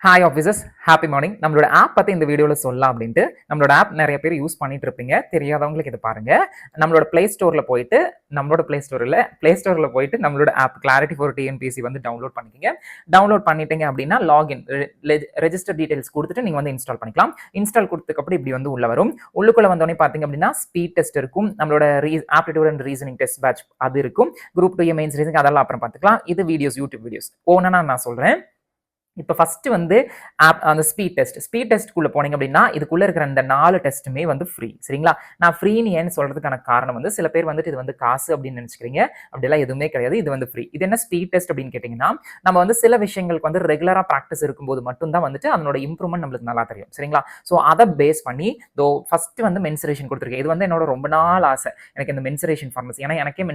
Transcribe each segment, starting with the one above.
Hi officers, happy morning. நம்மளோட app பற்றி இந்த வீடியோவில் சொல்லலாம் அப்படின்ட்டு. நம்மளோட ஆப் நிறைய பேர் யூஸ் பண்ணிட்டு இருப்பீங்க. தெரியாதவங்களுக்கு இது பாருங்க. நம்மளோட ப்ளே ஸ்டோரில் போயிட்டு நம்மளோட ஆப் கிளாரிட்டி ஃபார் டிஎன்பிஎஸ்சி வந்து டவுன்லோட் பண்ணிக்கிங்க. டவுன்லோட் பண்ணிட்டீங்க அப்படின்னா லாகின் ரெஜிஸ்டர் டீடைல்ஸ் கொடுத்துட்டு நீங்கள் வந்து இன்ஸ்டால் பண்ணிக்கலாம். இன்ஸ்டால் கொடுத்ததுக்கப்புறம் இப்படி வந்து உள்ள வரும். உள்ளுக்குள்ள வந்தோடனே பார்த்தீங்க அப்படின்னா ஸ்பீட் டெஸ்ட் இருக்கும், நம்மளோட aptitude and reasoning test batch அது இருக்கும், குரூப் 2 மெயின்ஸ் ரீசனிங் அதெல்லாம் அப்புறம் பார்த்துக்கலாம். இது வீடியோஸ், யூடியூப் வீடியோஸ் ஓனா நான் சொல்கிறேன். இப்போ ஃபர்ஸ்ட் வந்து அந்த ஸ்பீட் டெஸ்ட்குள்ள போனீங்க அப்படின்னா இதுக்குள்ள இருக்கிற இந்த 4 டெஸ்ட்டுமே வந்து ஃப்ரீ. சரிங்களா? நான் ஃப்ரீன்னு ஏன்னு சொல்றதுக்கான காரணம் வந்து சில பேர் வந்துட்டு இது வந்து காசு அப்படின்னு நினைச்சுக்கிறீங்க. அப்படிலாம் எதுவுமே கிடையாது. இது வந்து ஃப்ரீ. இது என்ன ஸ்பீட் டெஸ்ட் அப்படின்னு கேட்டீங்கன்னா, நம்ம வந்து சில விஷயங்களுக்கு வந்து ரெகுலரா ப்ராக்டிஸ் இருக்கும்போது மட்டும்தான் வந்துட்டு அதனோட இம்ப்ரூவ்மெண்ட் நம்மளுக்கு நல்லா தெரியும். சரிங்களா? ஸோ அதை பேஸ் பண்ணி ஃபர்ஸ்ட் வந்து மென்சுரேஷன் கொடுத்துருக்கேன். இது வந்து என்னோட ரொம்ப நாள் ஆசை, எனக்கு இந்த மென்சுரேஷன் ஃபார்முலாஸ். ஏன்னா எனக்கு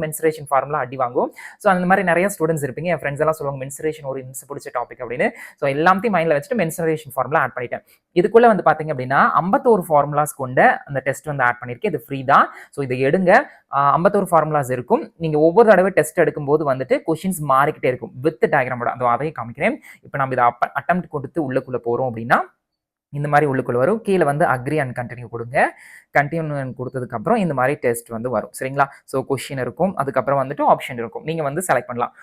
மென்சுரேஷன் ஃபார்முலா அடி வாங்கும். ஸோ அந்த மாதிரி நிறைய ஸ்டூடெண்ட்ஸ் இருப்பீங்க. என் ஃப்ரெண்ட்ஸ் எல்லாம் சொல்லுவாங்க மென்சுரேஷன் ஒரு இன்ஸ் பிடிச்ச டாபிக் அப்படின்னு. ஸோ எல்லாத்தையும் மைண்ட்ல வச்சுட்டு மென்சுரேஷன் ஃபார்முலா ஆட் பண்ணிட்டேன். இதுக்குள்ள வந்து பாத்தீங்க அப்படின்னா 51 ஃபார்முலாஸ் கொண்ட அந்த டெஸ்ட் வந்து ஆட் பண்ணிருக்கேன். இது ஃப்ரீ தான். ஸோ இதை எடுங்க. 51 ஃபார்முலாஸ் இருக்கும். நீங்க ஒவ்வொரு தடவை டெஸ்ட் எடுக்கும்போது வந்துட்டு கொஸ்டின்ஸ் மாறிக்கிட்டே இருக்கும் வித் டயக்ராமோட. அதையும் காமிக்கிறேன். இப்போ நம்ம இதை அட்டெம்ப்ட் கொடுத்து உள்ளுக்குள்ள போறோம் அப்படின்னா இந்த மாதிரி உள்ளுக்குள்ள வரும். கீழே வந்து அக்ரி அண்ட் கண்டினியூ கொடுங்க. கண்டினியூ கொடுத்ததுக்கு அப்புறம் இந்த மாதிரி டெஸ்ட் வந்து வரும். சரிங்களா? ஸோ கொஸ்டின் இருக்கும், அதுக்கப்புறம் வந்துட்டு ஆப்ஷன் இருக்கும், நீங்க வந்து செலக்ட் பண்ணலாம்.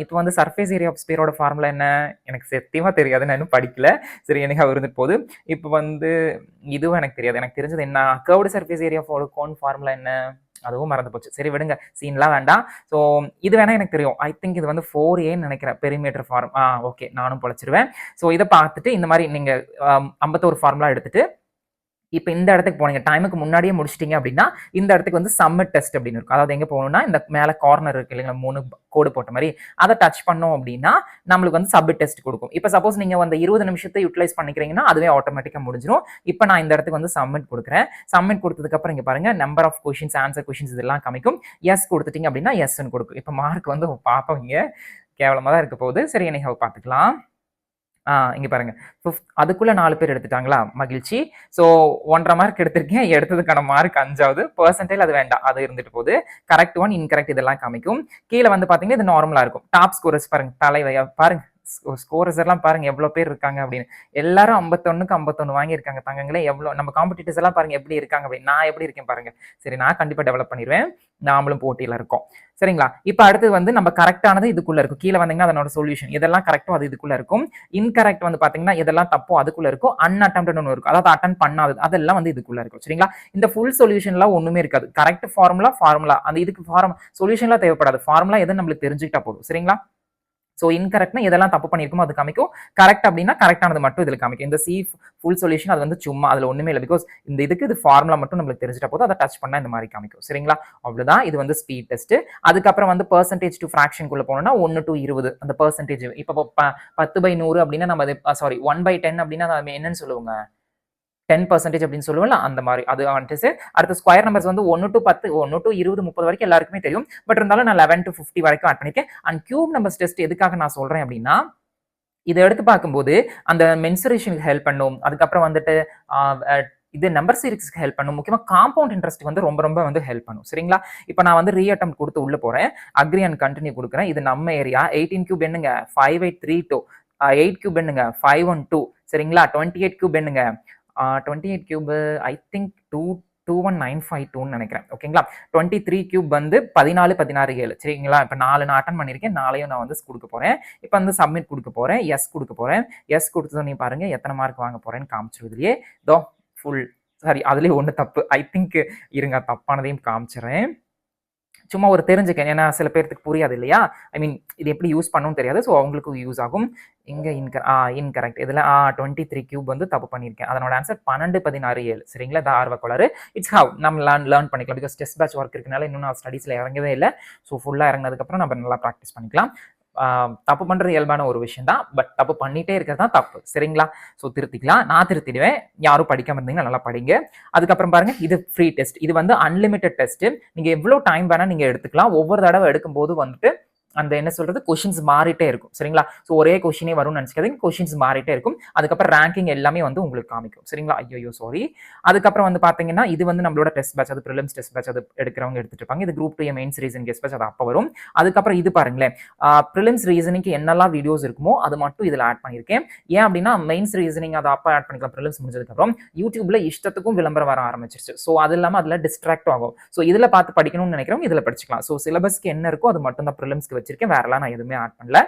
இப்போ வந்து சர்ஃபேஸ் ஏரியா ஆஃப் ஸ்பியரோட ஃபார்முலா என்ன எனக்கு சத்தியமா தெரியாது, நான் இன்னும் படிக்கல. சரி, எனக்கு இருந்துட்டு போகுது. இப்போ வந்து இதுவும் எனக்கு தெரியாது. எனக்கு தெரிஞ்சது என்ன, curved surface area for cone formula என்ன, அதுவும் மறந்து போச்சு. சரி விடுங்க, சீன்லாம் வேண்டாம். ஸோ இது வேணா எனக்கு தெரியும். ஐ திங்க் இது வந்து 4A நினைக்கிறேன், பெரிமீட்டர் ஃபார்ம். ஓகே, நானும் பொழைச்சிருவேன். ஸோ இதை பார்த்துட்டு இந்த மாதிரி நீங்க 51 ஃபார்முலா எடுத்துட்டு இப்போ இந்த இடத்துக்கு போனீங்க, டைமுக்கு முன்னாடியே முடிச்சிட்டீங்க அப்படின்னா இந்த இடத்துக்கு வந்து சப்மிட் டெஸ்ட் அப்படின்னு இருக்கும். அதாவது எங்க போகணும்னா இந்த மேலே கார்னர் இருக்கு இல்லைங்களா, 3 கோடு போட்ட மாதிரி, அதை டச் பண்ணோம் அப்படின்னா நம்மளுக்கு வந்து சப்மிட் டெஸ்ட் கொடுக்கும். இப்போ சப்போஸ் நீங்க வந்து 20 நிமிஷத்தை யூட்டிலைஸ் பண்ணிக்கிறீங்கன்னா அதுவே ஆட்டோமேட்டிக்கா முடிஞ்சிடும். இப்போ நான் இந்த இடத்துக்கு வந்து சப்மிட் கொடுக்குறேன். சப்மிட் கொடுத்ததுக்கு அப்புறம் இங்க பாருங்க number of questions, answer questions இதெல்லாம் காமிக்கும். எஸ் கொடுத்துட்டீங்க அப்படின்னா எஸ்ன்னு கொடுக்கும். இப்போ மார்க் வந்து பார்ப்பீங்க, கேவலமா தான் இருக்க போகுது. சரி, என்னைக்கு பார்த்துக்கலாம். இங்க பாருங்க, அதுக்குள்ள 4 பேர் எடுத்துட்டாங்களா, மகிழ்ச்சி. ஸோ 1.5 மார்க் எடுத்திருக்கேன். எடுத்ததுக்கான மார்க் 5வது பெர்சன்டேஜ், அது வேண்டாம், அது இருந்துட்டு போகுது. கரெக்ட் ஒன், இன்கரெக்ட் இதெல்லாம் காமிக்கும். கீழே வந்து பாத்தீங்கன்னா இது நார்மலா இருக்கும். டாப் ஸ்கோரர்ஸ் பாருங்க, தலைவையா பாருங்க, ஸ்கோரர்ஸ் எல்லாம் பாருங்க எவ்வளவு பேர் இருக்காங்க அப்படின்னு. எல்லாரும் 51க்கு 51 வாங்கியிருக்காங்க. தங்கங்களே, எவ்வளவு நம்ம காம்படிட்டர்ஸ் எல்லாம் பாருங்க எப்படி இருக்காங்க அப்படின்னு. நான் எப்படி இருக்கேன் பாருங்க. சரி, நான் கண்டிப்பா டெவலப் பண்ணிடுவேன். நாமளும் போட்டியில இருக்கோம். சரிங்களா? இப்ப அடுத்து வந்து நம்ம கரெக்டானது இதுக்குள்ள இருக்கும். கீழே வந்தீங்கன்னா அதனோட சொல்யூஷன் இதெல்லாம் கரெக்டோ அது இதுக்குள்ள இருக்கும். இன்கரெக்ட் வந்து பாத்தீங்கன்னா இதெல்லாம் தப்போ அதுக்குள்ள இருக்கும். அன்அட்டெம்ப்டட் ஒன்று இருக்கும், அதாவது அட்டன் பண்ணாதது அதெல்லாம் வந்து இதுக்குள்ள இருக்கும். சரிங்களா? இந்த ஃபுல் சொல்யூஷன்லாம் ஒண்ணுமே இருக்காது. கரெக்ட் ஃபார்முலா அந்த இதுக்கு சொல்யூஷன்லாம் தேவைப்படாது. ஃபார்முலா எதுன்னு நம்மளுக்கு தெரிஞ்சுக்கிட்டா போதும். சரிங்களா? ஸோ இன்கரெக்ட்னா இதெல்லாம் தப்பு பண்ணியிருக்குமோ அது காமிக்கும். கரெக்ட் அப்படின்னா கரெக்டானது மட்டும் இதில் காமிக்கும். இந்த சி ஃபுல் சொல்யூஷன் அது வந்து சும்மா, அதில் ஒன்றுமே இல்லை. பிகாஸ் இந்த இதுக்கு இது ஃபார்முலா மட்டும் நம்மளுக்கு தெரிஞ்சிட்ட போது அதை டச் பண்ணால் இந்த மாதிரி காமிக்கும். சரிங்களா? அவ்வளோதான். இது வந்து ஸ்பீட் டெஸ்ட். அதுக்கப்புறம் வந்து பெர்சன்டேஜ் டு ஃப்ராக்ஷனுக்குள்ள போனோம்னா 1 to 20 அந்த பெர்சன்டேஜ். இப்போ 10/100 அப்படின்னா நம்ம 1/10 அப்படின்னா நம்ம என்னன்னு சொல்லுவோங்க, 10% அப்படின்னு சொல்லுவோம்ல, அந்த மாதிரி அது வந்துட்டு. அடுத்த ஸ்கொயர் நம்பர்ஸ் வந்து 1 to 10, 1 to 20, 30 வரைக்கும் எல்லாருக்குமே தெரியும். பட் இருந்தாலும் நான் 11 to 50 வரைக்கும் ஆட் பண்ணிருக்கேன். அண்ட் கியூப் நம்பர்ஸ் டெஸ்ட் எதுக்காக நான் சொல்றேன் அப்படின்னா, இதை எடுத்து பார்க்கும்போது அந்த மென்சுரேஷனுக்கு ஹெல்ப் பண்ணும். அதுக்கப்புறம் வந்துட்டு இது நம்பர் சீரிஸ்க்கு ஹெல்ப் பண்ணும். முக்கியமா காம்பவுண்ட் இன்ட்ரெஸ்ட் வந்து ரொம்ப ரொம்ப வந்து ஹெல்ப் பண்ணும். சரிங்களா? இப்போ நான் வந்து ரீஅட்டெம்ப்ட் கொடுத்து உள்ள போறேன். அக்ரி அண்ட் கண்டினியூ கொடுக்குறேன். இது நம்ம ஏரியா. 18 கியூப் என்னங்க 5832. 8 கியூப் என்னங்க 512. சரிங்களா? 28 கியூப் என்னங்க 28 கியூப் ஐ திங்க் 21952 நினைக்கிறேன். ஓகேங்களா? 23 கியூப் வந்து 14, சரிங்களா? இப்போ 4 நான் அட்டன் பண்ணியிருக்கேன். 4ஐயும் நான் வந்து கொடுக்க போறேன். இப்போ வந்து சப்மிட் கொடுக்க போறேன். எஸ் கொடுக்க போறேன். எஸ் கொடுத்ததும் நீ பாருங்க எத்தனை மார்க் வாங்க போறேன்னு காமிச்சிருதுலயே ஃபுல். சாரி, அதுலயே ஒன்று தப்பு. ஐ திங்க் இருங்க, தப்பானதையும் காமிச்சிடுறேன். சும்மா ஒரு தெரிஞ்சுக்கேன், ஏன்னா சில பேருக்கு புரியாது இல்லையா. ஐ மீன் இது எப்படி யூஸ் பண்ணவும் தெரியாது. ஸோ அவங்களுக்கும் யூஸ் ஆகும். இங்கே இன்கரெக்ட். இதில் 23 கியூப் வந்து தப்பு பண்ணியிருக்கேன். அதனோட ஆன்சர் 12, 16, 7. சரிங்களா? இது ஆர்வ கோளாறு. இட்ஸ் ஹவ் நம்ம லேர்ன் பண்ணிக்கலாம். பிகாஸ் டெஸ்ட் பேட்ச் ஒர்க் இருக்கனால இன்னும் நான் ஸ்டடீஸில் இறங்கவே இல்லை. ஸோ ஃபுல்லாக இறங்கினதுக்கப்புறம் நம்ம நல்லா ப்ராக்டிஸ் பண்ணிக்கலாம். தப்பு பண்றது இயல்பான ஒரு விஷயம் தான். பட் தப்பு பண்ணிட்டே இருக்கிறது தான் தப்பு. சரிங்களா? ஸோ திருத்திக்கலாம். நான் திருத்திடுவேன். யாரும் படிக்காம இருந்தீங்கன்னா நல்லா படிங்க. அதுக்கப்புறம் பாருங்க, இது ஃப்ரீ டெஸ்ட். இது வந்து அன்லிமிட்டட் டெஸ்ட். நீங்க எவ்வளவு டைம் வேணா நீங்க எடுத்துக்கலாம். ஒவ்வொரு தடவை எடுக்கும்போது வந்துட்டு அந்த என்ன சொல்றது கொஷின்ஸ் மாறிட்டே இருக்கும். சரிங்களா? ஸோ ஒரே கொஷினே வரும்னு நினைச்சுக்காதீங்க. கொஷின்ஸ் மாறிட்டே இருக்கும். அதுக்கப்புறம் ரேங்கிங் எல்லாமே வந்து உங்களுக்கு காமிக்கும். சரிங்களா? ஐயோ சாரி. அதுக்கப்புறம் வந்து பாத்தீங்கன்னா இது வந்து நம்மளோட டெஸ்ட் பேட்ச், அது ப்ரிலிம்ஸ் டெஸ்ட் பேட்ச், அது எடுக்கிறவங்க எடுத்துட்டு இருப்பாங்க. இது group 2 mains reasoning test batch, அது அப்ப வரும். அதுக்கப்புறம் இது பாருங்களேன், ப்ரிலிம்ஸ் ரீசனிங்க்கு என்னெல்லாம் வீடியோஸ் இருக்குமோ அது மட்டும் இதுல ஆட் பண்ணியிருக்கேன். ஏன் அப்படின்னா மெயின்ஸ் ரீசனிங் அதை அப்ப ஆட் பண்ணிக்கலாம். ப்ரிலிம்ஸ் முடிஞ்சதுக்கப்புறம் யூடியூப்ல இஷ்டத்துக்கும் விளம்பரம் வர ஆரம்பிச்சிருச்சு. ஸோ அது இல்லாம அதுல டிஸ்ட்ராக்ட் ஆகும். ஸோ இதுல பார்த்து படிக்கணும்னு நினைக்கிறவங்க இதுல படிச்சுக்கலாம். ஸோ சிலபஸ்க்கு என்ன இருக்கோ அது மட்டும் தான் ப்ரிலிம்ஸ்க்கு வச்சிருக்கேன். வேறலாம் நான் எதுவுமே ஆட் பண்ணல.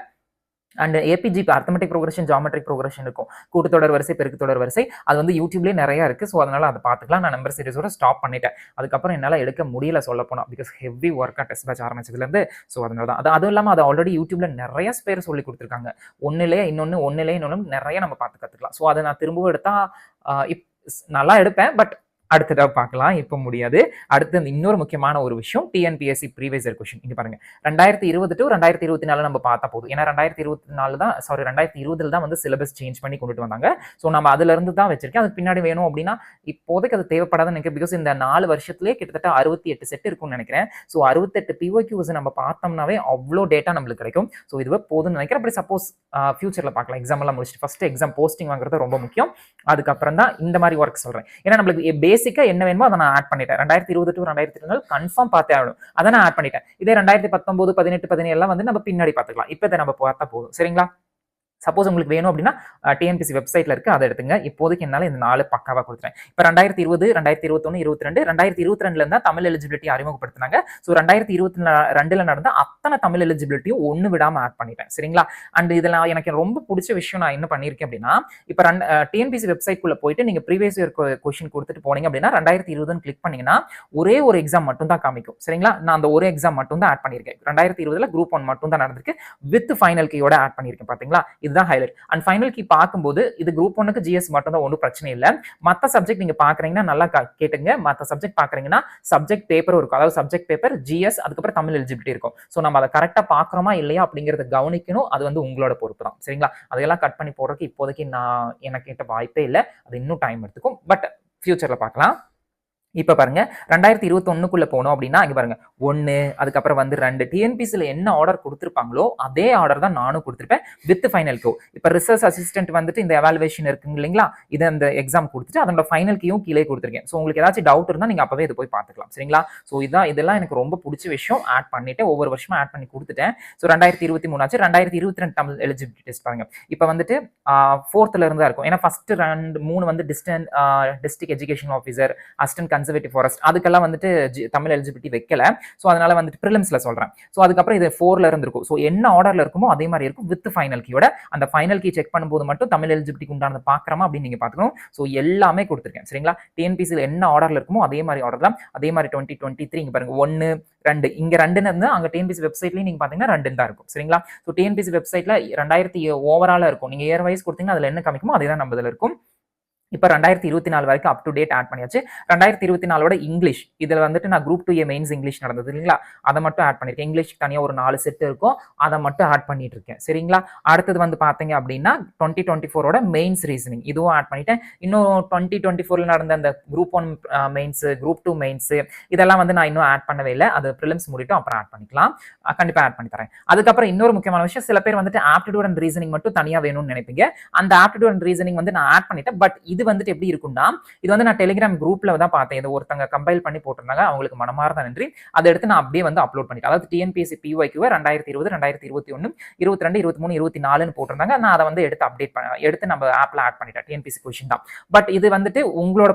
And ABGP arithmetic progression, geometric progression இருக்கும். கூட்டுத்தொடர் வரிசை, பெருக்கு தொடர் வரிசை, அது வந்து யூடியூப்லேயே நிறைய இருக்கு. ஸோ அதனால அதை பார்த்துக்கலாம். நான் நம்பர் சீரிஸோட ஸ்டாப் பண்ணிட்டேன். அதுக்கப்புறம் என்னால் எடுக்க முடியல சொல்ல போனால், பிகாஸ் ஹெவி ஒர்க்காக டெஸ்ட் பேட்ச் ஆரம்பிச்சதுலேருந்து. ஸோ அதனால தான் அதுவும் இல்லாமல் அதை ஆல்ரெடி யூடியூப்ல நிறைய பேர் சொல்லி கொடுத்துருக்காங்க. ஒன்றுலேயே இன்னொன்று நிறைய நம்ம பார்த்து கற்றுக்கலாம். ஸோ அதை நான் திரும்பவும் எடுத்தா நல்லா எடுப்பேன். பட் அடுத்ததாக பார்க்கலாம், இப்போ முடியாது. அடுத்து இன்னொரு முக்கியமான ஒரு விஷயம், டிஎன்பிஎஸ்சி ப்ரீவியஸ் இயர் கொஸ்டின். இங்க பாருங்க, 2020 to 2024 நம்ம பார்த்தா போதும். ஏன்னா 2020 தான் வந்து சிலபஸ் சேஞ்ச் பண்ணி கொண்டுட்டு வந்தாங்க. ஸோ நம்ம அதுல இருந்து தான் வச்சிருக்கேன். அதுக்கு பின்னாடி வேணும் அப்படின்னா இப்போதைக்கு அது தேவைப்படாதுன்னு நினைக்கிறேன். பிகாஸ் இந்த 4 வருஷத்துலேயே கிட்டத்தட்ட 68 செட் இருக்கும்னு நினைக்கிறேன். ஸோ 68 பிஓக்யூஸ் நம்ம பார்த்தோம்னாவே அவ்வளோ டேட்டா நம்மளுக்கு கிடைக்கும். ஸோ இதுவே போதும்னு நினைக்கிறேன். அப்படி சப்போஸ் ஃபியூச்சர்ல பார்க்கலாம். எக்ஸாம் எல்லாம் முடிச்சுட்டு ஃபர்ஸ்ட் எக்ஸாம் போஸ்டிங் வாங்குறது ரொம்ப முக்கியம். அதுக்கப்புறம் தான் இந்த மாதிரி ஒர்க் சொல்றேன். ஏன்னா நம்மளுக்கு பேசிக்கா என்ன வேணுமோ அதை நான் ஆட் பண்ணிட்டேன். 2020 to 2024 கன்ஃபார்ம் பார்த்தே ஆகணும். அதை நான் ஆட் பண்ணிட்டேன். இதே 2019, 18, 17 எல்லாம் வந்து நம்ம பின்னாடி பார்த்துக்கலாம். இப்போ இதை நம்ம பார்த்தா போதும். சரிங்களா? சப்போஸ் உங்களுக்கு வேணும் அப்படின்னா டிஎன்பிசி வெப்சைட்ல இருக்கு, அதை எடுத்துங்க. இப்போதைக்கு என்னால இந்த 4 பக்காவா கொடுத்துறேன். இப்போ 2020, 2021, 22, 2022 இருந்தா தமிழ் எலிஜிபிலிட்டி அறிமுகப்படுத்தினாங்க. ஸோ 2022 நடந்த அத்தனை தமிழ் எலிஜிபிலிட்டியும் ஒன்று விடாம ஆட் பண்ணிட்டேன். சரிங்களா? அண்ட் இதெல்லாம் எனக்கு ரொம்ப பிடிச்ச விஷயம் நான் என்ன பண்ணியிருக்கேன் அப்படின்னா, இப்போ டிஎன்பிசி வெப்சைட்குள்ள போயிட்டு நீங்க ப்ரீவியஸ் இயர் கொஸ்டின் கொடுத்துட்டு போனீங்க அப்படின்னா 2020 கிளிக் பண்ணீங்கன்னா ஒரே ஒரு எக்ஸாம் மட்டும் தான் காமிக்கும். சரிங்களா? நான் அந்த ஒரு எக்ஸாம் மட்டும் தான் ஆட் பண்ணியிருக்கேன். 2020 குரூப் 1 மட்டும் தான் நடந்திருக்கு. வித் ஃபைனல் கீயோட ஆட் பண்ணியிருக்கேன். பாத்தீங்களா? இதுதான் ஹைலைட். அண்ட் ஃபைனல் கீ பார்க்கும்போது இது குரூப் 1க்கு ஜிஎஸ் மட்டும் தான், ஒன்றும் பிரச்சனை இல்லை. மற்ற சப்ஜெக்ட் நீங்க பாக்குறீங்கன்னா நல்லா கேட்டுங்க. மற்ற சப்ஜெக்ட் பாக்குறீங்கன்னா சப்ஜெக்ட் பேப்பர் இருக்கும். அதாவது சப்ஜெக்ட் பேப்பர், ஜிஎஸ், அதுக்கப்புறம் தமிழ் எலிஜிபிலிட்டி இருக்கும். ஸோ நம்ம அதை கரெக்டா பாக்குறோமா இல்லையா அப்படிங்கறத கவனிக்கணும். அது வந்து உங்களோட பொறுப்பு தான். சரிங்களா? அதையெல்லாம் கட் பண்ணி போடுறதுக்கு இப்போதைக்கு எனக்கு கிட்ட வாய்ப்பே இல்லை. அது இன்னும் டைம் எடுத்துக்கும். பட் ஃபியூச்சர்ல பார்க்கலாம். இப்ப பாருங்க, 2021க்குள்ள போனோம் அப்படின்னா இங்க பாருங்க 1, அதுக்கப்புறம் வந்து 2 டிஎன்பிசில என்ன ஆர்டர் கொடுத்திருப்பாங்களோ அதே ஆர்டர் தான் நானும் கொடுத்திருப்பேன் வித் ஃபைனல் கோ. இப்ப ரிசர்ச் அசிஸ்டன்ட் வந்துட்டு இந்த எவாலுவேஷன் இருக்குங்க இல்லைங்களா, இதை அந்த எக்ஸாம் கொடுத்துட்டு அதோட ஃபைனல் கீயும் கீழே கொடுத்துருக்கேன். ஸோ உங்களுக்கு ஏதாச்சும் டவுட் இருந்தா நீங்க அப்பவே இது போய் பார்த்துக்கலாம். சரிங்களா? ஸோ இதெல்லாம் எனக்கு ரொம்ப பிடிச்ச விஷயம். ஆட் பண்ணிட்டு ஒவ்வொரு வருஷமும் ஆட் பண்ணி கொடுத்துட்டேன். ஸோ 2023 ஆச்சு. 2022 தமிழ் எலிஜிபிலிட்டி டெஸ்ட் பாருங்க. இப்ப வந்துட்டு 4th இருந்து தான் இருக்கும். ஏன்னா ஃபர்ஸ்ட் 3 வந்து district education officer, assistant conservative forest, அதுக்கெல்லாம் வந்துட்டு தமிழ் எலிஜிபிலிட்டி வைக்கல. ஸோ அதனால வந்துட்டு ப்ரிலிம்ஸ்ல சொல்றேன். ஸோ அதுக்கப்புறம் இது 4ல இருந்து இருக்கும். ஸோ என்ன ஆர்டர்ல இருக்குமோ அதே மாதிரி இருக்கும் வித் ஃபைனல் கீயோட. அந்த ஃபைனல் கீ செக் பண்ணும்போது மட்டும் தமிழ் எலிஜிபிலிட்டிக்கு உண்டானது பார்க்கறமா அப்படின்னு நீங்க பார்த்துக்கணும். ஸோ எல்லாமே கொடுத்துருக்கேன். சரிங்களா? டிஎன்பிசியில் என்ன ஆர்டர்ல இருக்குமோ அதே மாதிரி ஆர்டர் தான். அதே மாதிரி 2023 இங்க பாருங்க 1, 2 இங்க 2ன்னு இருந்தா அங்க டிஎன்பிசி வெப்சைட்லயும் நீங்க பாத்தீங்கன்னா 2 தான் இருக்கும். சரிங்களா? ஸோ டிஎன்பிசி வெப்சைட்ல 2000 ஓவராலா இருக்கும். நீங்க இயர் வைஸ் கொடுத்தீங்கன்னா அதுல என்ன காமிக்குமோ அதே தான் நம்ம இதுல இருக்கும். இப்போ 2024 வரைக்கும் அப் டு டேட் ஆட் பண்ணியாச்சு. 2024ஓட இங்கிலீஷ் இதுல வந்துட்டு நான் குரூப் 2A மெயின்ஸ் இங்கிலீஷ் நடந்தது இல்லைங்களா, அதை மட்டும் ஆட் பண்ணிருக்கேன். இங்கிலீஷ் தனியாக ஒரு 4 செட் இருக்கும், அதை மட்டும் ஆட் பண்ணிட்டு இருக்கேன். சரிங்களா? அடுத்தது வந்து பாத்தீங்க அப்படின்னா 2024ஓட மெயின்ஸ் ரீசனிங் இதுவும் ஆட் பண்ணிட்டேன். இன்னும் 2024ல நடந்த அந்த குரூப் 1 மெயின்ஸ், குரூப் 2 மெயின்ஸ் இதெல்லாம் வந்து நான் இன்னும் ஆட் பண்ணவே இல்லை. அது ப்ரிலிம்ஸ் முடிட்டும் அப்புறம் ஆட் பண்ணிக்கலாம். கண்டிப்பா ஆட் பண்ணி தரேன். அதுக்கப்புறம் இன்னொரு முக்கியமான விஷயம், சில பேர் வந்துட்டு ஆப்டிடியூட் அண்ட் ரீசனிங் மட்டும் தனியா வேணும்னு நினைப்பீங்க. அந்த ஆப்டிடியூட் அண்ட் ரீசனிங் வந்து நான் ஆட் பண்ணிட்டேன். பட் இது வந்துட்டு எப்படி இருக்கும்னா, இது வந்து நான் டெலிகிராம் குரூப்ல தான் பார்த்தேன். இது ஒருத்தங்க கம்பைல் பண்ணி போட்டிருந்தாங்க. அவங்களுக்கு மனமார்ந்த நன்றி. அதை எடுத்து நான் அப்படியே வந்து அப்லோட் பண்ணிட்டேன். அதாவது டிஎன்பிஎஸ்சி பிஒய்க்கு 2020, 2021, 22, 23, 24ன்னு போட்டிருந்தாங்க. நான் அதை வந்து எடுத்து நம்ம ஆப்ல ஆட் பண்ணிட்டேன். டிஎன்பிஎஸ்சி கொஸ்டின் தான். பட் இது வந்துட்டு உங்களோட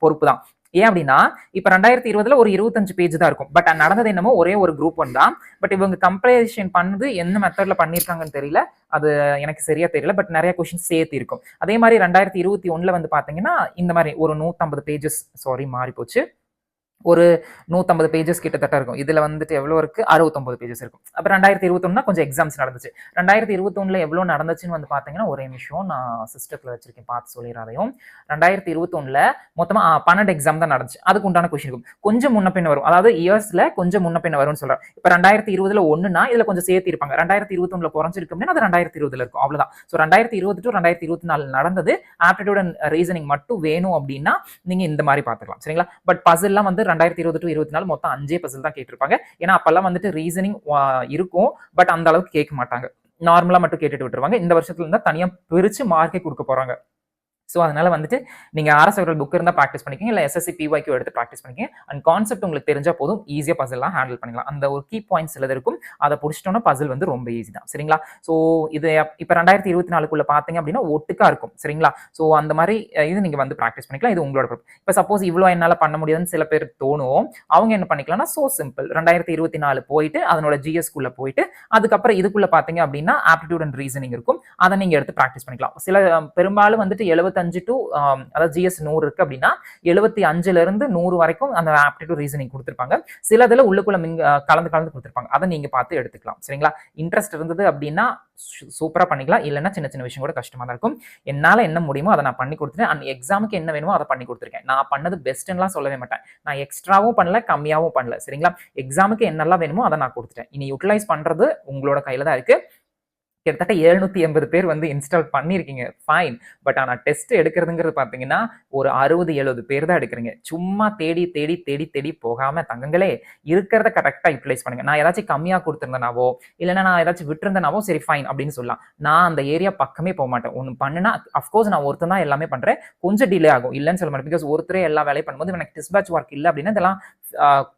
பொறுப்பு தான். ஏன் அப்படின்னா இப்ப 2020ல ஒரு 25 பேஜ் தான் இருக்கும். பட் நடந்தது என்னமோ ஒரே ஒரு குரூப் 1 தான். பட் இவங்க கம்பைலேஷன் பண்ணது என்ன மெத்தட்ல பண்ணிருக்காங்கன்னு தெரியல. அது எனக்கு சரியா தெரியல. பட் நிறைய கொஸ்டின் சேர்த்து இருக்கும். அதே மாதிரி 2021ல வந்து பாத்தீங்கன்னா இந்த மாதிரி ஒரு 150 பேஜஸ் மாறி போச்சு. ஒரு 150 பேஜஸ் கிட்டத்தட்ட இருக்கும். இதுல வந்துட்டு எவ்வளவு இருக்கு, 69 பேஜஸ் இருக்கும். அப்ப 2021 கொஞ்சம் எக்ஸாம்ஸ் நடந்துச்சு. 2021ல எவ்வளவு நடந்துச்சுன்னு வந்து பாத்தீங்கன்னா, ஒரே நிமிஷம் நான் சிஸ்டத்துல வச்சிருக்கேன், பார்த்து சொல்லிடுறதையும். 2021ல மொத்தமா 12 எக்ஸாம் தான் நடந்துச்சு. அதுக்கு உண்டான கொஸ்டின் இருக்கும். கொஞ்சம் முன்ன பின்ன வரும். அதாவது இயர்ஸ்ல கொஞ்சம் முன்ன பின்ன வரும்னு சொல்றேன். இப்ப 2020ல ஒண்ணுனா இதுல கொஞ்சம் சேர்த்து இருப்பாங்க. 2021ல குறைஞ்சிருக்கு அப்படின்னா அது 2020ல இருக்கும். அவ்வளவுதான். ஸோ 2020 to 2024 நடந்தது. ஆப்டிடியூட் அண்ட் ரீசனிங் மட்டும் வேணும் அப்படின்னா நீங்க இந்த மாதிரி பாத்துக்கலாம். சரிங்களா? பட் பசில்லாம் வந்து 2020 to 24 மொத்தம் 5 பசில் தான் கேட்டிருப்பாங்க. ஏன்னா அப்பெல்லாம் வந்துட்டு ரீசனிங் இருக்கும், பட் அந்த அளவுக்கு கேட்க மாட்டாங்க. நார்மலா மட்டும் கேட்டுட்டு விட்டுருவாங்க. இந்த வருஷத்துல இருந்தா தனியா பிரிச்சு மார்க்கே கொடுக்க போறாங்க. ஸோ அதனால வந்துட்டு நீங்க ஆர்எஸ்எஃப்எல் புக் இருந்தால் ப்ராக்டிஸ் பண்ணிக்கங்க, இல்லை எஸ்எஸ்சி பிஒய்க்கு எடுத்து ப்ராக்டிஸ் பண்ணிக்கங்க. அண்ட் கான்செப்ட் உங்களுக்கு தெரிஞ்சா போதும், ஈஸியாக பசில்லாம் ஹேண்டில் பண்ணிக்கலாம். அந்த ஒரு கீ பாயிண்ட்ஸ் சிலது இருக்கும், அதை பிடிச்சிட்டோம்னா பசில் வந்து ரொம்ப ஈஸி தான். சரிங்களா? ஸோ இது இப்போ 2024 பார்த்தீங்க அப்படின்னா ஒட்டுக்கா இருக்கும். சரிங்களா? ஸோ அந்த மாதிரி இது நீங்க வந்து ப்ராக்டிஸ் பண்ணிக்கலாம். இது உங்களோட ப்ராப்ளம். இப்போ சப்போஸ் இவ்வளோ என்னால் பண்ண முடியாதுன்னு சில பேர் தோணும், அவங்க என்ன பண்ணிக்கலாம்னா சோ சிம்பிள் 2024 போயிட்டு அதனோட ஜிஎஸ்குள்ள போயிட்டு அதுக்கப்புறம் இதுக்குள்ள பார்த்தீங்க அப்படின்னா ஆப்டிடியூட் அண்ட் ரீசனிங் இருக்கும், அதை நீங்க எடுத்து ப்ராக்டிஸ் பண்ணிக்கலாம். சில பெரும்பாலும் வந்துட்டு 75 டு அதாவது ஜிஎஸ் 100 இருக்கு அப்படின்னா 75ல இருந்து 100 வரைக்கும் அந்த ஆப்டிடியூட் ரீசனிங் கொடுத்துருப்பாங்க. சிலதுல உள்ளுக்குள்ள கலந்து கொடுத்துருப்பாங்க, அதை நீங்க பார்த்து எடுத்துக்கலாம். சரிங்களா? இன்ட்ரெஸ்ட் இருந்தது அப்படின்னா சூப்பரா பண்ணிக்கலாம், இல்லைன்னா சின்ன சின்ன விஷயம் கூட கஷ்டமா தான் இருக்கும். என்னால என்ன முடியுமோ அதை நான் பண்ணி கொடுத்துட்டேன். அண்ட் எக்ஸாமுக்கு என்ன வேணுமோ அதை பண்ணி கொடுத்துருக்கேன். நான் பண்ணது பெஸ்ட்லாம் சொல்லவே மாட்டேன். நான் எக்ஸ்ட்ராவும் பண்ணல, கம்மியாவும் பண்ணல. சரிங்களா? எக்ஸாமுக்கு என்னெல்லாம் வேணுமோ அதை நான் கொடுத்துட்டேன். இனி யூட்டிலைஸ் பண்றது உங்களோட கையில தான் இருக்கு. கிட்டத்தட்ட 780 பேர் வந்து இன்ஸ்டால் பண்ணியிருக்கீங்க, ஃபைன். பட் ஆனால் டெஸ்ட் எடுக்கிறதுங்கிறது பார்த்தீங்கன்னா ஒரு 60-70 பேர் தான் எடுக்கிறீங்க. சும்மா தேடி தேடி தேடி தேடி போகாம தங்கங்களே இருக்கிறத கரெக்டாக யூட்டிலைஸ் பண்ணுங்க. நான் ஏதாச்சும் கம்மியாக கொடுத்துருந்தேனாவோ இல்லைன்னா நான் ஏதாச்சும் விட்டுருந்தேனாவோ சரி ஃபைன் அப்படின்னு சொல்லலாம். நான் அந்த ஏரியா பக்கமே போக மாட்டேன். ஒன்று பண்ணுனா அஃப்கோர்ஸ் நான் ஒருத்தர் தான் எல்லாமே பண்ணுறேன், கொஞ்சம் டிலே ஆகும், இல்லைன்னு சொல்ல மாட்டேன். பிகாஸ் ஒருத்தரே எல்லா வேலையும் பண்ணும்போது எனக்கு டெஸ்ட் பேட்ச் ஒர்க் இல்லை அப்படின்னா இதெல்லாம்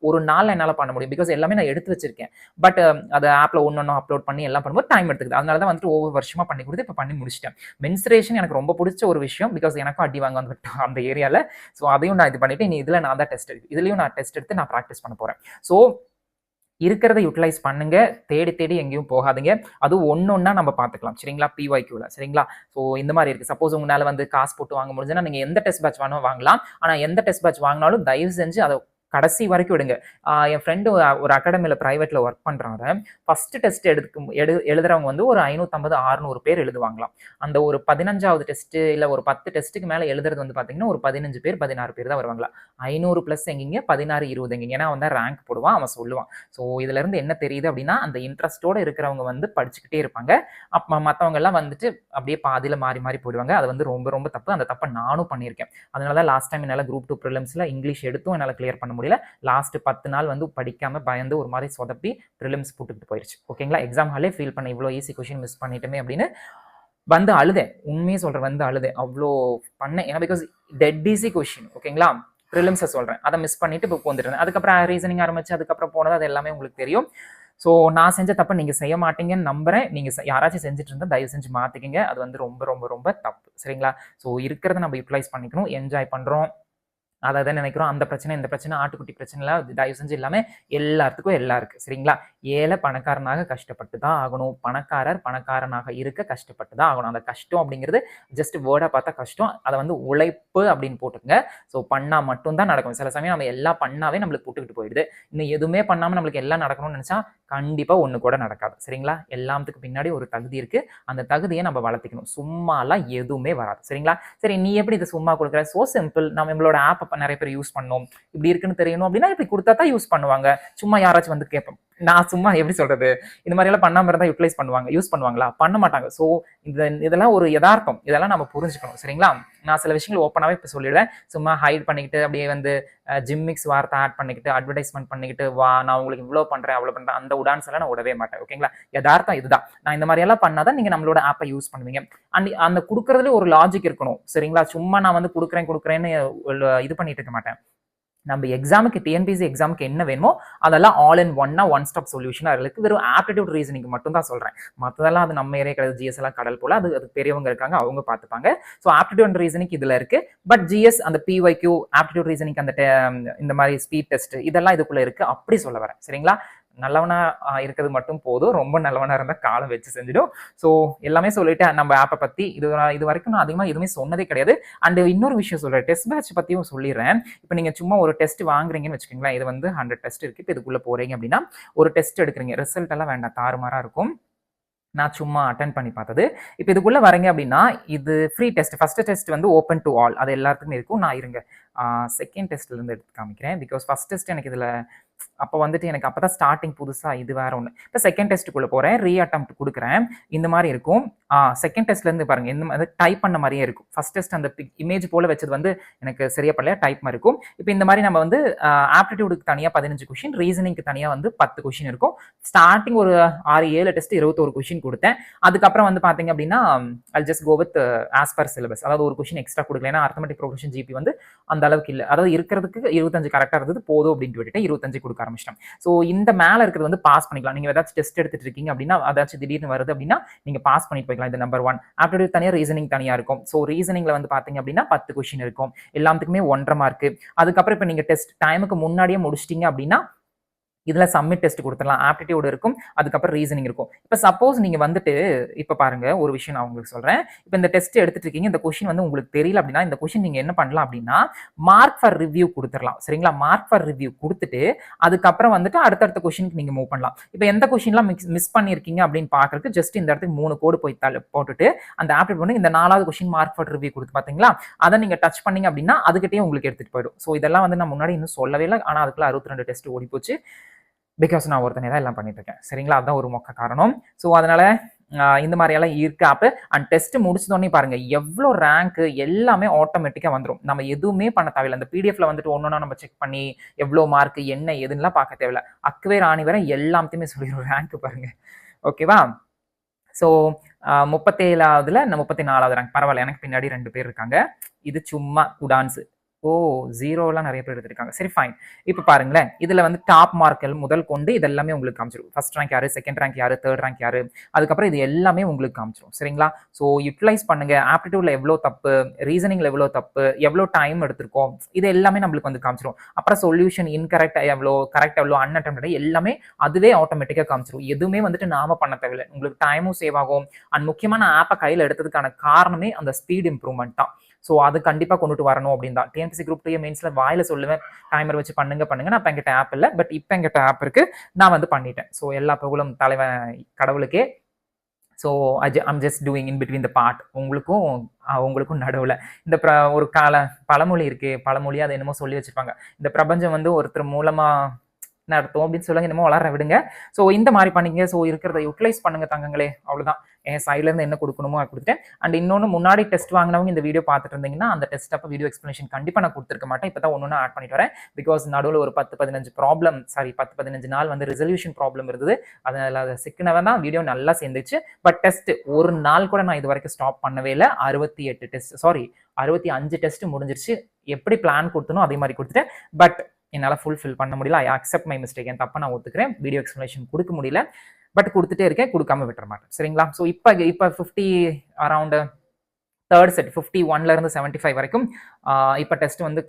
ஒரு நாள் என்னால் பண்ண முடியும். பிகாஸ் எல்லாமே நான் எடுத்து வச்சிருக்கேன். பட் அது ஆப்ல ஒன்று அப்லோட் பண்ணி எல்லாம் பண்ணும்போது டைம் எடுத்துக்குது. அதனால தான் வந்துட்டு ஒவ்வொரு வருஷமா பண்ணி கொடுத்து இப்போ பண்ணி முடிச்சிட்டேன். மென்சுரேஷன் எனக்கு ரொம்ப பிடிச்ச ஒரு விஷயம். பிகாஸ் எனக்கும் அடி வாங்க வந்துட்டு அந்த ஏரியாவில். ஸோ அதையும் நான் இது பண்ணிட்டு இதில் நான் தான் டெஸ்ட் எடுத்து இதுலையும் நான் டெஸ்ட் எடுத்து நான் ப்ராக்டிஸ் பண்ண போகிறேன். ஸோ இருக்கிறத யூட்டிலைஸ் பண்ணுங்க, தேடி தேடி எங்கேயும் போகாதீங்க. அது ஒன்னொன்னா நம்ம பார்த்துக்கலாம். சரிங்களா? பிஒய்க்யூல. சரிங்களா? ஸோ இந்த மாதிரி இருக்கு. சப்போஸ் உங்களால வந்து காசு போட்டு வாங்க முடிஞ்சுன்னா நீங்க எந்த டெஸ்ட் பேட்ச் வேணும் வாங்கலாம். ஆனா எந்த டெஸ்ட் பேட்ச் வாங்கினாலும் தயவு செஞ்சு அதை கடைசி வரைக்கும் விடுங்க. என் ஃப்ரெண்டு ஒரு அகாடமியில் ப்ரைவேட்ல ஒர்க் பண்றாங்க. ஃபர்ஸ்ட் டெஸ்ட் எழுதுறவங்க வந்து ஒரு 550-600 பேர் எழுதுவாங்களாம். அந்த ஒரு 15வது டெஸ்ட் இல்லை ஒரு 10 டெஸ்ட்டுக்கு மேலே எழுதுறது வந்து பார்த்தீங்கன்னா ஒரு 15 பேர் 16 பேர் தான் வருவாங்களா. 500 ப்ளஸ் எங்கிங்க, 16-20 எங்கிங்க. ஏன்னா அவன் தான் ரேங்க் போடுவான், அவன் சொல்லுவான். ஸோ இதுல இருந்து என்ன தெரியுது அப்படின்னா அந்த இன்ட்ரெஸ்டோட இருக்கிறவங்க வந்து படிச்சுக்கிட்டே இருப்பாங்க. அப்போ மற்றவங்க எல்லாம் வந்துட்டு அப்படியே பாதியில மாறி மாறி போயிடுவாங்க. அது வந்து ரொம்ப ரொம்ப தப்பு. அந்த தப்பை நானும் பண்ணியிருக்கேன். அதனால தான் லாஸ்ட் டைம் என்னால் குரூப் 2 ப்ரிலிம்ஸ்ல இங்கிலீஷ் எடுத்தும் என்னால் கிளியர் பண்ண முடியல. லாஸ்ட் 10 நாள் வந்து படிக்காம பயந்து ஒரு மாதிரி சொதப்பி ப்ரிலிம்ஸ் போட்டுக்கிட்டு போயிடுச்சு. ஓகேங்களா? எக்ஸாம் ஹாலே ஃபீல் பண்ண இவ்வளோ ஈஸி கொஸ்டின் மிஸ் பண்ணிட்டோமே அப்படின்னு வந்து அழுதேன். உண்மையே சொல்றேன், வந்து அழுதேன். அவ்வளோ பண்ணேன். ஏன்னா பிகாஸ் டெட் ஈஸி கொஸ்டின். ஓகேங்களா? ப்ரிலிம்ஸை சொல்றேன், அதை மிஸ் பண்ணிட்டு இப்போ வந்துருந்தேன். அதுக்கப்புறம் ரீசனிங் ஆரம்பிச்சு அதுக்கப்புறம் போனது அது எல்லாமே உங்களுக்கு தெரியும். ஸோ நான் செஞ்ச தப்பை நீங்க செய்ய மாட்டீங்கன்னு நம்புறேன். நீங்க யாராச்சும் செஞ்சுட்டு இருந்தா தயவு செஞ்சு மாத்திக்கங்க. அது வந்து ரொம்ப ரொம்ப ரொம்ப தப்பு. சரிங்களா? ஸோ இருக்கிறத நம்ம யூட்டிலைஸ் பண்ணிக்கணும். என்ஜாய் பண்றோம், அதை தான் நினைக்கிறோம். அந்த பிரச்சனை இந்த பிரச்சனை ஆட்டுக்குட்டி பிரச்சனைலாம் தயவு செஞ்சு இல்லாமல் எல்லாத்துக்கும் எல்லாம் இருக்குது. சரிங்களா? ஏழை பணக்காரனாக கஷ்டப்பட்டு தான் ஆகணும், பணக்காரனாக இருக்க கஷ்டப்பட்டு தான் ஆகணும். அந்த கஷ்டம் அப்படிங்கிறது ஜஸ்ட் வேர்டாக பார்த்தா கஷ்டம், அதை வந்து உழைப்பு அப்படின்னு போட்டுக்கங்க. ஸோ பண்ணால் மட்டும்தான் நடக்கும். சில சமயம் நம்ம எல்லாம் பண்ணாவே நம்மளுக்கு போட்டுக்கிட்டு போயிடுது. இன்னும் எதுவுமே பண்ணாமல் நம்மளுக்கு எல்லாம் நடக்கணும்னு நினச்சா கண்டிப்பாக ஒன்று கூட நடக்காது. சரிங்களா? எல்லாத்துக்கு பின்னாடி ஒரு தகுதி இருக்குது. அந்த தகுதியை நம்ம வளர்த்திக்கணும். சும்மாலாம் எதுவுமே வராது. சரிங்களா? சரி, நீ எப்படி இதை சும்மா கொடுக்குற? So simple. நம்ம நம்மளோட ஆப் நிறைய பேர் யூஸ் பண்ணோம், இப்படி இருக்குன்னு தெரியணும் அப்படின்னா இப்படி கொடுத்தா தான் யூஸ் பண்ணுவாங்க. சும்மா யாராச்சும் வந்து கேட்போம். நான் சும்மா எப்படி சொல்றது, இந்த மாதிரி எல்லாம் பண்ணாம இருந்தா யூட்டிலைஸ் பண்ணுவாங்க, யூஸ் பண்ணுவாங்களா? பண்ண மாட்டாங்க. ஸோ இதெல்லாம் ஒரு யதார்த்தம். இதெல்லாம் நம்ம புரிஞ்சுக்கணும். சரிங்களா? நான் சில விஷயங்கள் ஓப்பனாகவே இப்போ சொல்லிடுவேன். சும்மா ஹைட் பண்ணிக்கிட்டு அப்படியே வந்து ஜிம்மிக்ஸ் வார்த்தை ஆட் பண்ணிக்கிட்டு அட்வர்டைஸ்மெண்ட் பண்ணிக்கிட்டு வா நான் உங்களுக்கு இவ்வளோ பண்றேன் அவ்வளோ பண்றேன் அந்த உடான்ஸ் எல்லாம் நான் விடவே மாட்டேன். ஓகேங்களா? யதார்த்தம் இதுதான். நான் இந்த மாதிரி எல்லாம் பண்ணாதான் நீங்க நம்மளோட ஆப்பை யூஸ் பண்ணுவீங்க. அந்த கொடுக்கறதுல ஒரு லாஜிக் இருக்கணும். சரிங்களா? சும்மா நான் வந்து கொடுக்குறேன்னு இது பண்ணிட்டு இருக்க மாட்டேன். நம்ம எக்ஸாமுக்கு டிஎன்பிசி எக்ஸாமுக்கு என்ன வேணுமோ அதெல்லாம் ஆல் இன் ஒன் ஸ்டாப் சொல்யூஷனாக இருக்கு. வெறும் ஆப்டிடியூட் ரீசனிங் மட்டும் தான் சொல்கிறேன். மற்றதெல்லாம் அது நம்ம ஏரியா கிடையாது. ஜிஎஸ் எல்லாம் கடல் போல, அது பெரியவங்க இருக்காங்க, அவங்க பார்த்துப்பாங்க. ஸோ ஆப்டிடியூட் ரீசனிங் இதில் இருக்கு. பட் ஜிஎஸ் அந்த பிஒய்க்யூ ஆப்டிடியூட் ரீசனிங் அந்த இந்த மாதிரி ஸ்பீட் டெஸ்ட் இதெல்லாம் இதுக்குள்ள இருக்கு. அப்படி சொல்ல வரேன். சரிங்களா? நல்லவனா இருக்கிறது மட்டும் போதும், ரொம்ப நல்லவனா இருந்தால் காலம் வச்சு செஞ்சிடும். ஸோ எல்லாமே சொல்லிட்டேன் நம்ம ஆப்பை பற்றி. இது வரைக்கும் நான் அதிகமாக எதுவுமே சொன்னதே கிடையாது. அண்ட் இன்னொரு விஷயம் சொல்கிறேன், டெஸ்ட் பேட்ச் பற்றியும் சொல்லிடுறேன். இப்போ நீங்கள் சும்மா ஒரு டெஸ்ட் வாங்குறீங்கன்னு வச்சுக்கோங்களேன். இது வந்து 100 டெஸ்ட் இருக்குது. இப்போ இதுக்குள்ளே போகிறீங்க அப்படின்னா ஒரு டெஸ்ட் எடுக்கிறீங்க. ரிசல்ட் எல்லாம் வேண்டாம், தாறுமாறாக இருக்கும். நான் சும்மா அட்டன் பண்ணி பார்த்தது. இப்போ இதுக்குள்ளே வரீங்க அப்படின்னா இது ஃப்ரீ டெஸ்ட். ஃபர்ஸ்ட் டெஸ்ட் வந்து ஓப்பன் டு ஆல், அது எல்லாத்துக்குமே இருக்கும். நான் இருங்க செகண்ட் டெஸ்ட்லேருந்து எடுத்து காமிக்கிறேன். பிகாஸ் ஃபர்ஸ்ட் டெஸ்ட் எனக்கு இதில் அப்போ வந்துட்டு எனக்கு அப்போ தான் ஸ்டார்டிங் புதுசாக இது வேற ஒன்று. இப்போ செகண்ட் டெஸ்ட்டுக்குள்ளே போகிறேன், ரீ அட்டெம்ப்ட் கொடுக்குறேன். இந்த மாதிரி இருக்கும். செகண்ட் டெஸ்ட்லேருந்து பாருங்க இந்த மாதிரி டைப் பண்ண மாதிரியே இருக்கும். ஃபர்ஸ்ட் டெஸ்ட் அந்த இமேஜ் போல வச்சது வந்து எனக்கு சரியா படல, டைப் மாதிரி இருக்கும். இப்போ இந்த மாதிரி நம்ம வந்து ஆப்டிடியூடுக்கு தனியாக 15 கொஷின், ரீசனிங்க்கு தனியாக வந்து 10 கொஷின் இருக்கும். ஸ்டார்டிங் ஒரு 6-7 டெஸ்ட் 21 கொஷின் கொடுத்தேன். அதுக்கப்புறம் வந்து பார்த்தீங்க அப்படின்னா I just go with as per syllabus. அதாவது ஒரு கொஷின் எக்ஸ்ட்ரா கொடுக்கல, ஏன்னா அர்த்தமெட்டிக் ப்ரோக்ரஷன் ஜிபி வந்து அந்த அளவுக்கு இல்லை. அதாவது இருக்கிறதுக்கு 25 கரெக்டாக இருந்தது போதும் அப்படின்ட்டு விட்டுட்டு 25 கொடுக்க ஆரம்பிச்சிட்டேன். ஸோ இந்த மேலே இருக்கிறது வந்து பாஸ் பண்ணிக்கலாம். நீங்கள் ஏதாச்சும் டெஸ்ட் எடுத்துட்டு இருக்கீங்க அப்படின்னா, அதாச்சும் திடீர்னு வருது அப்படின்னா நீங்கள் பாஸ் பண்ணிட்டு போய்க்கலாம். இது நம்பர் 1. ஆப்டிடியூட் தனியாக, ரீசனிங் தனியாக இருக்கும். ஸோ ரீசனிங்ல வந்து பார்த்தீங்க அப்படின்னா 10 கொஷின் இருக்கும். எல்லாத்துக்குமே 1.5 மார்க். அதுக்கப்புறம் இப்போ நீங்கள் டெஸ்ட் டைமுக்கு முன்னாடியே முடிச்சிட்டீங்க அப்படின்னா இதுல சப்மிட் டெஸ்ட் கொடுத்துடலாம். ஆப்டிடியூட் இருக்கும், அதுக்கப்புறம் ரீசனிங் இருக்கும். இப்போ சப்போஸ் நீங்க வந்துட்டு இப்போ பாருங்க ஒரு விஷயம் நான் உங்களுக்கு சொல்றேன். இப்போ இந்த டெஸ்ட் எடுத்துட்டு இருக்கீங்க, இந்த கொஸ்டின் வந்து உங்களுக்கு தெரியல அப்படின்னா இந்த கொஸ்டின் நீங்க என்ன பண்ணலாம் அப்படின்னா மார்க் ஃபார் ரிவ்யூ கொடுத்துடலாம். சரிங்களா? மார்க் ஃபார் ரிவ்யூ கொடுத்துட்டு அதுக்கப்புறம் வந்துட்டு அடுத்தடுத்த கொஸ்டினுக்கு நீங்க மூவ் பண்ணலாம். இப்போ எந்த கொஸ்டின்லாம் மிஸ் பண்ணிருக்கீங்க அப்படின்னு பாக்குறதுக்கு ஜஸ்ட் இந்த இடத்துக்கு 3 கோடு போய் போட்டுட்டு அந்த ஆப்டிடியூட் பண்ணி இந்த 4வது கொஸ்டின் மார்க் ஃபார் ரிவ்யூ கொடுத்து பாத்தீங்களா, அதை நீங்க டச் பண்ணீங்க அப்படின்னா அதுக்கிட்டே உங்களுக்கு எடுத்துட்டு போயிடும். ஸோ இதெல்லாம் வந்து நான் முன்னாடி இன்னும் சொல்லவே இல்லை, ஆனா அதுக்குள்ள 62 டெஸ்ட் ஓடி போச்சு. பிகாஸ் நான் ஒருத்தனே தான் எல்லாம் பண்ணிட்டு இருக்கேன். சரிங்களா? அதுதான் ஒரு மொக்க காரணம். ஸோ அதனால இந்த மாதிரி எல்லாம் இருக்கு ஆப். அண்ட் டெஸ்ட் முடிச்சதோடனே பாருங்க எவ்வளோ ரேங்க் எல்லாமே ஆட்டோமேட்டிக்கா வந்துடும். நம்ம எதுவுமே பண்ண தேவையில்லை. அந்த பிடிஎஃப்ல வந்துட்டு ஒன்னொன்னா நம்ம செக் பண்ணி எவ்வளோ மார்க் என்ன எதுன்னெலாம் பார்க்க தேவையில்லை. அக்குவே ராணி வேற எல்லாத்தையுமே சொல்லிடும் ரேங்க் பாருங்க. ஓகேவா? ஸோ 37ஆவதுல 34வது ரேங்க். பரவாயில்ல, எனக்கு பின்னாடி 2 பேர் இருக்காங்க. இது சும்மா குடான்ஸ். ஓ, 0லாம் நிறைய பேர் எடுத்திருக்காங்க. சரி, ஃபைன். இப்போ பாருங்களேன், இதுல வந்து டாப் மார்க்கள் முதல் கொண்டு இது எல்லாமே உங்களுக்கு காமிச்சிடும். ஃபர்ஸ்ட் ரேங்க் யாரு, செகண்ட் ரேங்க் யாரு, தேர்ட் ரேங்க் யாரு, அதுக்கப்புறம் இது எல்லாமே உங்களுக்கு காமிச்சிடும். சரிங்களா? ஸோ யூட்டிலைஸ் பண்ணுங்க. ஆப்டிடியூட்ல எவ்வளோ தப்பு, ரீசனிங்ல எவ்வளோ தப்பு, எவ்வளோ டைம் எடுத்திருக்கோம், இது எல்லாமே நம்மளுக்கு வந்து காமிச்சிடும். அப்புறம் சொல்யூஷன் இன்கரெக்ட் எவ்வளோ, கரெக்ட் எவ்வளோ, அன்அட்டெம்ப்டட் எல்லாமே அதுவே ஆட்டோமேட்டிக்காக காமிச்சிடும். எதுவுமே வந்துட்டு நாம பண்ண தேவையில்லை. உங்களுக்கு டைமும் சேவ் ஆகும். அண்ட் முக்கியமான ஆப்பை கையில் எடுத்ததுக்கான காரணமே அந்த ஸ்பீட் இம்ப்ரூவ்மெண்ட் தான். ஸோ அது கண்டிப்பாக கொண்டுட்டு வரணும் அப்படின்னு தான். டிஎன்பிசி குரூப் 2 மெயின்ஸ்ல வாயில சொல்லுவேன், டைமர் வச்சு பண்ணுங்க பண்ணுங்க. நான் இப்போ எங்கிட்ட ஆப் இல்லை, பட் இப்போ எங்கிட்ட ஆப் இருக்கு, நான் வந்து பண்ணிட்டேன். ஸோ எல்லா புகழும் தலைவன் கடவுளுக்கே. So I'm just doing in between the part. உங்களுக்கும் நடுவில் இந்த ஒரு பழமொழி இருக்கு. பழமொழியாக அதை என்னமோ சொல்லி வச்சிருப்பாங்க. இந்த பிரபஞ்சம் வந்து ஒருத்தர் மூலமா நடத்தும் அப்படின்னு சொல்லுங்க, என்னமோ வளர விடுங்க. ஸோ இந்த மாதிரி பண்ணிங்க. ஸோ இருக்கிறத யூட்டிலைஸ் பண்ணுங்க தங்கங்களே. அவ்வளோதான். என் சைட்லேருந்து என்ன கொடுக்கணுமோ அதை கொடுத்துட்டேன். அண்ட் இன்னொன்று, முன்னாடி டெஸ்ட் வாங்கினவங்க இந்த வீடியோ பார்த்துட்டு இருந்தீங்கன்னா அந்த டெஸ்ட் அப்போ வீடியோ எக்ஸ்பிளேஷன் கண்டிப்பாக நான் கொடுத்துருக்க மாட்டேன். இப்போ தான் ஒன்று ஆட் பண்ணிட்டு வரேன். பிகாஸ் நடுவில் ஒரு 10-15 நாள் வந்து ரெசல்யூஷன் ப்ராப்ளம் இருந்தது. அதில் சிக்கினவன் தான் வீடியோ நல்லா சேர்ந்துச்சு. பட் டெஸ்ட் ஒரு நாள் கூட நான் இது வரைக்கும் ஸ்டாப் பண்ணவே இல்லை. 65 டெஸ்ட் முடிஞ்சிருச்சு. எப்படி பிளான் கொடுத்தனோ அதே மாதிரி கொடுத்துட்டேன். பட் என்னால் ஃபுல்ஃபில் பண்ண முடியல. I accept my mistake. என் தப்பை நான் ஒத்துக்கிறேன். வீடியோ எக்ஸ்பிளேஷன் கொடுக்க முடியல, பட் கொடுத்துட்டே இருக்கேன், கொடுக்காம விட்டுற மாட்டேன். சரிங்களா? ஸோ இப்போ 50 அரௌண்ட் தேர்ட் செட் 51ல இருந்து 75 வரைக்கும் இப்போ டெஸ்ட் வந்து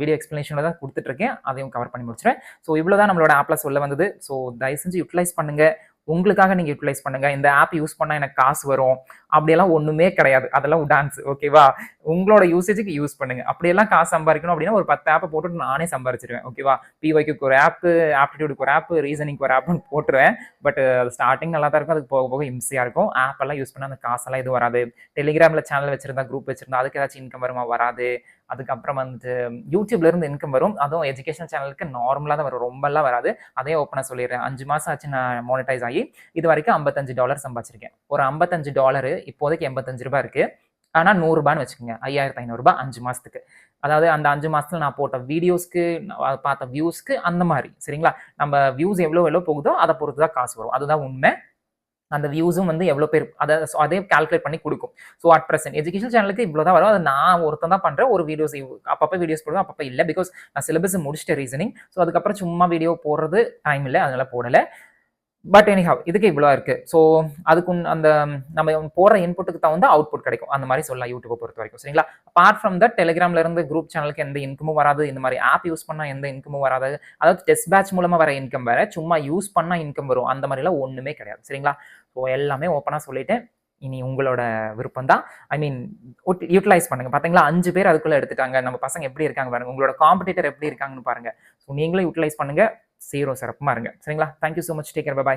வீடியோ எக்ஸ்பிளேஷனில் தான் கொடுத்துட்டு இருக்கேன். அதையும் கவர் பண்ணி முடிச்சிடுறேன். ஸோ இவ்வளோதான் நம்மளோட ஆப்பில் சொல்ல வந்தது. ஸோ தயவு செஞ்சு யூட்டிலைஸ் பண்ணுங்க. உங்களுக்காக நீங்க யூட்டிலைஸ் பண்ணுங்க. இந்த ஆப் யூஸ் பண்ணா எனக்கு காசு வரும் அப்படியெல்லாம் ஒண்ணுமே கிடையாது. அதெல்லாம் டான்ஸ். ஓகேவா? உங்களோட யூசேஜுக்கு யூஸ் பண்ணுங்க. அப்படியெல்லாம் காசு சம்பாதிக்கணும் அப்படின்னா ஒரு 10 ஆப்பை போட்டுட்டு நானே சம்பாரிச்சிருவேன். ஓகேவா? பிஒய்க்கு ஒரு ஆப், ஆப்டிடியூடுக்கு ஒரு ஆப், ரீசனிங்க்கு ஒரு ஆப்னு போட்டுருவேன். பட் ஸ்டார்டிங் நல்லா தான் இருக்கும், அதுக்கு போக போக இம்சையா இருக்கும். ஆப் எல்லாம் யூஸ் பண்ணா அந்த காசெல்லாம் எதுவும் வராது. டெலிகிராம்ல சேனல் வச்சிருந்தா, குரூப் வச்சிருந்தா அதுக்கு ஏதாச்சும் இன்கம் வருமா? வராது. அதுக்கப்புறம் வந்து யூடியூப்ல இருந்து இன்கம் வரும். அதுவும் எஜுகேஷனல் சேனலுக்கு நார்மலா தான் வரும், ரொம்பலாம் வராது. அதே ஓப்பனா சொல்லிடுறேன். 5 மாசம் ஆச்சு நான் மானிட்டைஸ் ஆகி. இது வரைக்கும் $55 சம்பாதிச்சிருக்கேன். ஒரு $55 இப்போதைக்கு $85 இருக்கு. ஆனா $100 வச்சுக்கோங்க. $5500 5 மாசத்துக்கு. அதாவது அந்த 5 மாசத்துல நான் போட்ட வீடியோஸ்க்கு, பார்த்த வியூஸ்க்கு, அந்த மாதிரி. சரிங்களா? நம்ம வியூஸ் எவ்வளோ போகுதோ அதை பொறுத்து தான் காசு வரும். அதுதான் உண்மை. அந்த வியூஸும் வந்து எவ்வளோ பேர் அதே கால்குலேட் பண்ணி கொடுக்கும். ஸோ அட் ப்ரெசென்ட் எஜுகேஷன் சேனலுக்கு இவ்வளோ தான் வரும். அது நான் ஒருத்தன் தான் பண்ணுறேன். ஒரு வீடியோஸ் அப்பப்போ வீடியோஸ் போடுவேன், அப்பப்போ இல்லை. பிகாஸ் நான் சிலபஸ் முடிச்சிட்டேன் ரீசனிங். ஸோ அதுக்கப்புறம் சும்மா வீடியோ போடுறது டைம் இல்லை, அதனால போடலை. பட் எனிஹவ் இதுக்கு இவ்வளோ இருக்கு. ஸோ அதுக்கு அந்த நம்ம போடுற இன்புட்டுக்கு தகுந்த அவுட்புட் கிடைக்கும். அந்த மாதிரி சொல்லலாம் யூடியூப்பை பொறுத்த வரைக்கும். சரிங்களா? அபார்ட் ஃப்ரம் தட் டெலிகிராம்ல இருந்து குரூப் சேனலுக்கு எந்த இன்கமும் வராது. இந்த மாதிரி ஆப் யூஸ் பண்ணா எந்த இன்கமும் வராது. அதாவது டெஸ்ட் பேட்ச் மூலமா வர இன்கம் வேற, சும்மா யூஸ் பண்ணா இன்கம் வரும். அந்த மாதிரிலாம் ஒண்ணுமே கிடையாது. சரிங்களா? ஸோ எல்லாமே ஓப்பனா சொல்லிட்டேன். இனி உங்களோட விருப்பம் தான். ஐ மீன் யூட்டிலைஸ் பண்ணுங்க. பாத்தீங்களா, 5 பேர் அதுக்குள்ள எடுத்துட்டாங்க. நம்ம பசங்க எப்படி இருக்காங்க பாருங்க. உங்களோட காம்படிட்டர் எப்படி இருக்காங்கன்னு பாருங்க. ஸோ நீங்களும் யூட்டிலைஸ் பண்ணுங்க. 0 சிறப்புமா இருங்க. சரிங்களா? Thank you so much. Take care. By.